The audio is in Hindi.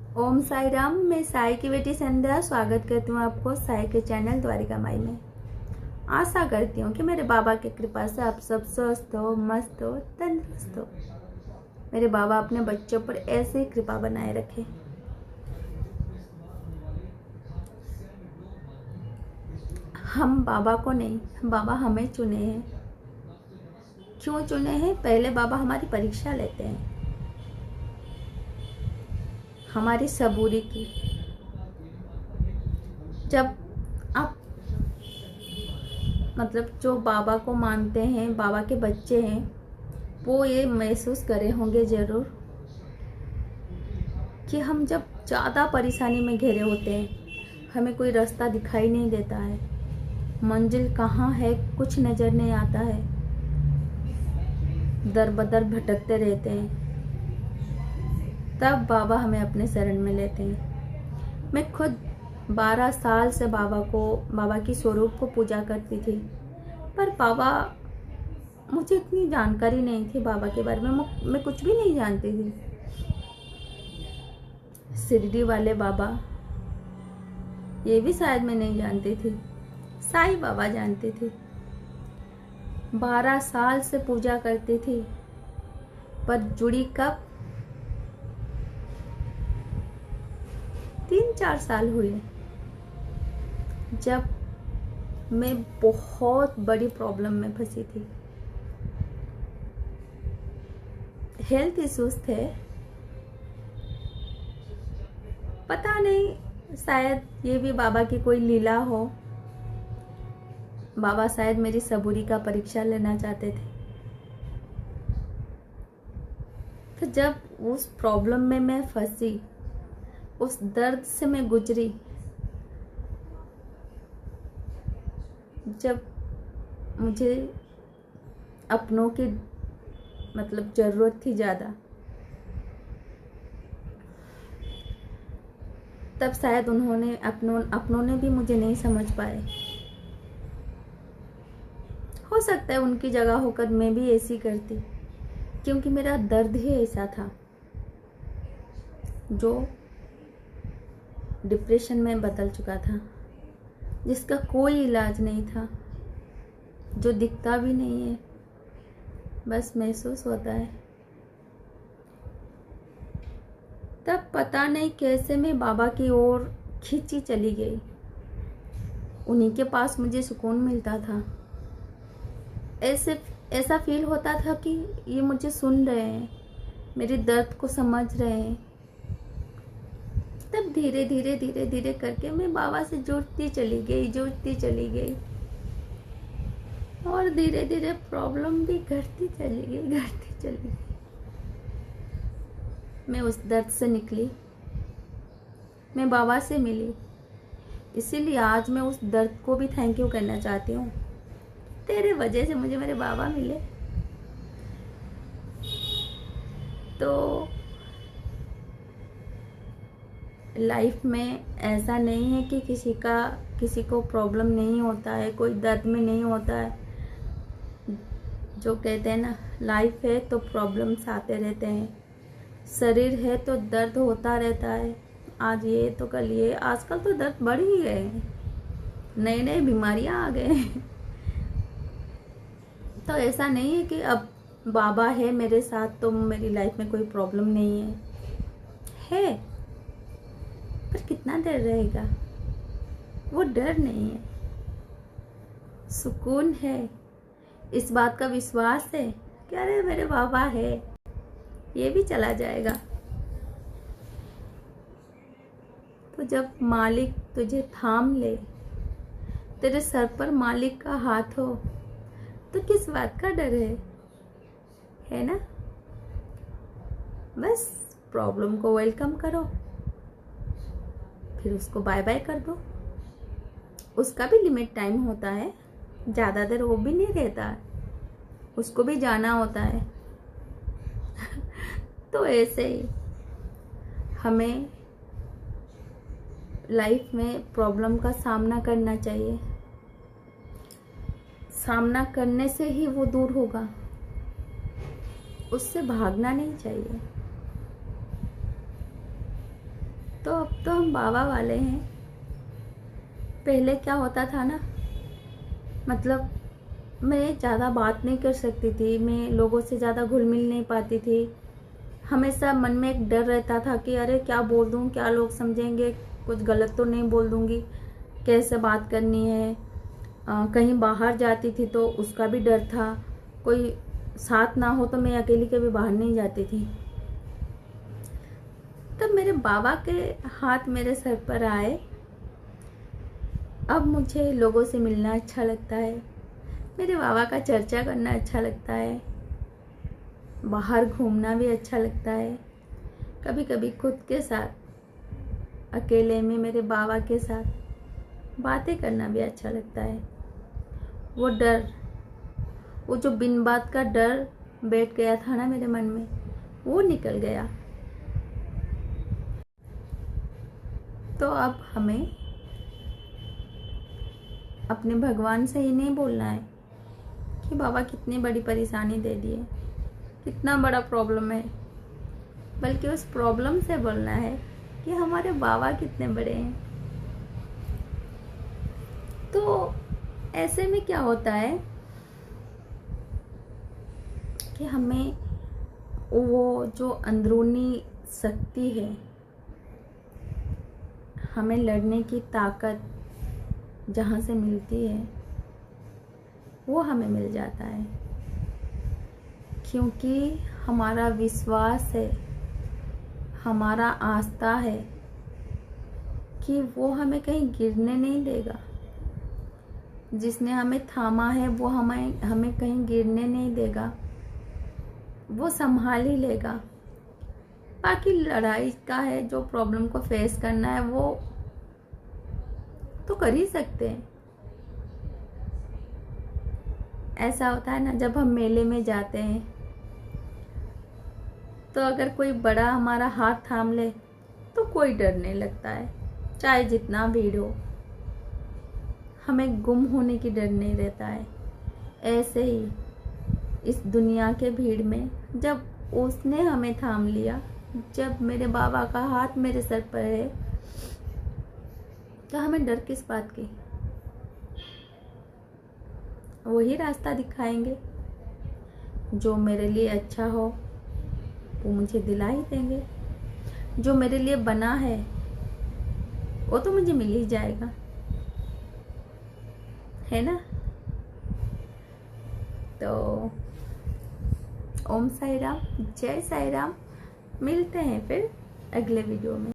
ओम साई राम। मैं साई की बेटी संध्या स्वागत करती हूँ आपको साई के चैनल द्वारिका माई में। आशा करती हूँ कि मेरे बाबा की कृपा से आप सब स्वस्थ हो, मस्त हो, तंदुरुस्त हो। मेरे बाबा अपने बच्चों पर ऐसे ही कृपा बनाए रखे। हम बाबा को नहीं, बाबा हमें चुने हैं। क्यों चुने हैं? पहले बाबा हमारी परीक्षा लेते हैं, हमारी सबूरी की। जब आप जो बाबा को मानते हैं, बाबा के बच्चे हैं, वो ये महसूस करे होंगे ज़रूर कि हम जब ज़्यादा परेशानी में घिरे होते हैं, हमें कोई रास्ता दिखाई नहीं देता है, मंजिल कहाँ है कुछ नज़र नहीं आता है, दर बदर भटकते रहते हैं, तब बाबा हमें अपने शरण में लेते हैं। मैं खुद 12 साल से बाबा की स्वरूप को पूजा करती थी, पर बाबा, मुझे इतनी जानकारी नहीं थी बाबा के बारे में। मैं कुछ भी नहीं जानती थी। शिरडी वाले बाबा, ये भी शायद मैं नहीं जानती थी। साई बाबा जानती थी। 12 साल से पूजा करती थी, पर जुड़ी कब? 3-4 साल हुए, जब मैं बहुत बड़ी प्रॉब्लम में फंसी थी। हेल्थ इश्यूज थे, पता नहीं, शायद ये भी बाबा की कोई लीला हो। बाबा शायद मेरी सबूरी का परीक्षा लेना चाहते थे। तो जब उस प्रॉब्लम में मैं फंसी, उस दर्द से मैं गुजरी, जब मुझे अपनों की ज़रूरत थी ज़्यादा, तब शायद अपनों ने भी मुझे नहीं समझ पाए। हो सकता है उनकी जगह होकर मैं भी ऐसी करती, क्योंकि मेरा दर्द ही ऐसा था जो डिप्रेशन में बदल चुका था, जिसका कोई इलाज नहीं था, जो दिखता भी नहीं है, बस महसूस होता है। तब पता नहीं कैसे मैं बाबा की ओर खींची चली गई। उन्हीं के पास मुझे सुकून मिलता था। ऐसा फील होता था कि ये मुझे सुन रहे हैं, मेरे दर्द को समझ रहे हैं। तब धीरे धीरे करके मैं बाबा से जुड़ती चली गई, और धीरे धीरे प्रॉब्लम भी घटती चली गई। मैं उस दर्द से निकली, मैं बाबा से मिली। इसीलिए आज मैं उस दर्द को भी थैंक यू करना चाहती हूँ। तेरे वजह से मुझे मेरे बाबा मिले। तो लाइफ में ऐसा नहीं है कि किसी को प्रॉब्लम नहीं होता है, कोई दर्द में नहीं होता है। जो कहते हैं ना, लाइफ है तो प्रॉब्लम्स आते रहते हैं, शरीर है तो दर्द होता रहता है। आज ये तो कल ये, आजकल तो दर्द बढ़ ही गए हैं, नई बीमारियां आ गए हैं। तो ऐसा नहीं है कि अब बाबा है मेरे साथ तो मेरी लाइफ में कोई प्रॉब्लम नहीं है। पर कितना देर रहेगा, वो डर नहीं है, सुकून है। इस बात का विश्वास है कि अरे मेरे बाबा है, ये भी चला जाएगा। तो जब मालिक तुझे थाम ले, तेरे सर पर मालिक का हाथ हो, तो किस बात का डर है ना? बस प्रॉब्लम को वेलकम करो, फिर उसको बाय बाय कर दो। उसका भी लिमिट टाइम होता है, ज़्यादा देर वो भी नहीं रहता है, उसको भी जाना होता है। तो ऐसे ही हमें लाइफ में प्रॉब्लम का सामना करना चाहिए। सामना करने से ही वो दूर होगा, उससे भागना नहीं चाहिए। तो अब तो हम बाबा वाले हैं। पहले क्या होता था ना, मतलब मैं ज़्यादा बात नहीं कर सकती थी, मैं लोगों से ज़्यादा घुल मिल नहीं पाती थी। हमेशा मन में एक डर रहता था कि अरे क्या बोल दूँ, क्या लोग समझेंगे, कुछ गलत तो नहीं बोल दूँगी, कैसे बात करनी है। कहीं बाहर जाती थी तो उसका भी डर था, कोई साथ ना हो तो मैं अकेली कभी बाहर नहीं जाती थी। तब मेरे बाबा के हाथ मेरे सर पर आए। अब मुझे लोगों से मिलना अच्छा लगता है, मेरे बाबा का चर्चा करना अच्छा लगता है, बाहर घूमना भी अच्छा लगता है, कभी कभी खुद के साथ अकेले में मेरे बाबा के साथ बातें करना भी अच्छा लगता है। वो डर, वो जो बिन बात का डर बैठ गया था ना मेरे मन में, वो निकल गया। तो अब हमें अपने भगवान से ही नहीं बोलना है कि बाबा कितनी बड़ी परेशानी दे दिए, कितना बड़ा प्रॉब्लम है, बल्कि उस प्रॉब्लम से बोलना है कि हमारे बाबा कितने बड़े हैं। तो ऐसे में क्या होता है कि हमें वो जो अंदरूनी शक्ति है, हमें लड़ने की ताकत जहाँ से मिलती है वो हमें मिल जाता है, क्योंकि हमारा विश्वास है, हमारा आस्था है कि वो हमें कहीं गिरने नहीं देगा। जिसने हमें थामा है वो हमें कहीं गिरने नहीं देगा, वो संभाल ही लेगा। बाकी लड़ाई का है, जो प्रॉब्लम को फेस करना है वो तो कर ही सकते हैं। ऐसा होता है ना, जब हम मेले में जाते हैं तो अगर कोई बड़ा हमारा हाथ थाम ले तो कोई डर नहीं लगता है, चाहे जितना भीड़ हो, हमें गुम होने की डर नहीं रहता है। ऐसे ही इस दुनिया के भीड़ में जब उसने हमें थाम लिया, जब मेरे बाबा का हाथ मेरे सर पर है, तो हमें डर किस बात की। वही रास्ता दिखाएंगे, जो मेरे लिए अच्छा हो वो मुझे दिला ही देंगे, जो मेरे लिए बना है वो तो मुझे मिल ही जाएगा, है ना। तो ओम साई राम, जय साई राम। मिलते हैं फिर अगले वीडियो में।